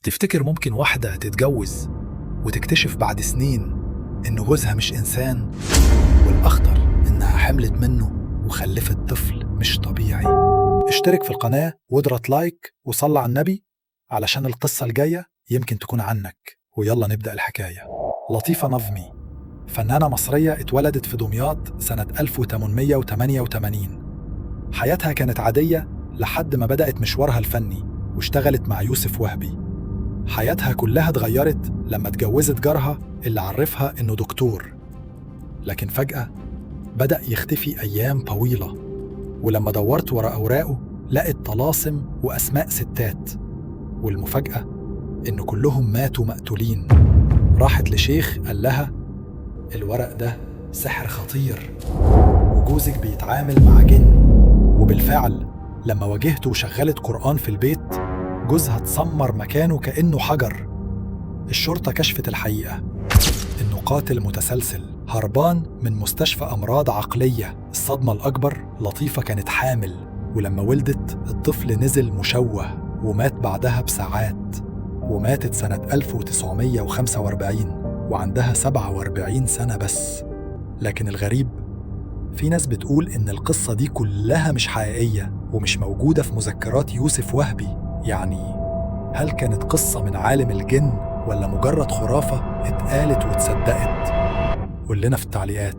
تفتكر ممكن واحدة تتجوز وتكتشف بعد سنين إن جوزها مش إنسان، والأخطر إنها حملت منه وخلفت طفل مش طبيعي؟ اشترك في القناة واضغط لايك وصلى على النبي علشان القصة الجاية يمكن تكون عنك. ويلا نبدأ الحكاية. لطيفة نظمي فنانة مصرية اتولدت في دمياط سنة 1888. حياتها كانت عادية لحد ما بدأت مشوارها الفني واشتغلت مع يوسف وهبي. حياتها كلها اتغيرت لما اتجوزت جارها اللي عرفها إنه دكتور، لكن فجأة بدأ يختفي أيام طويلة، ولما دورت ورا أوراقه لقت طلاسم وأسماء ستات، والمفاجأة إن كلهم ماتوا مقتولين. راحت لشيخ قال لها الورق ده سحر خطير وجوزك بيتعامل مع جن. وبالفعل لما واجهته وشغلت قرآن في البيت جوزها اتسمر مكانه كأنه حجر. الشرطة كشفت الحقيقة إنه قاتل متسلسل هربان من مستشفى أمراض عقلية. الصدمة الأكبر لطيفة كانت حامل، ولما ولدت الطفل نزل مشوه ومات بعدها بساعات، وماتت سنة 1945 وعندها 47 سنة بس. لكن الغريب في ناس بتقول إن القصة دي كلها مش حقيقية ومش موجودة في مذكرات يوسف وهبي. يعني هل كانت قصة من عالم الجن ولا مجرد خرافة اتقالت وتصدقت؟ قول لنا في التعليقات.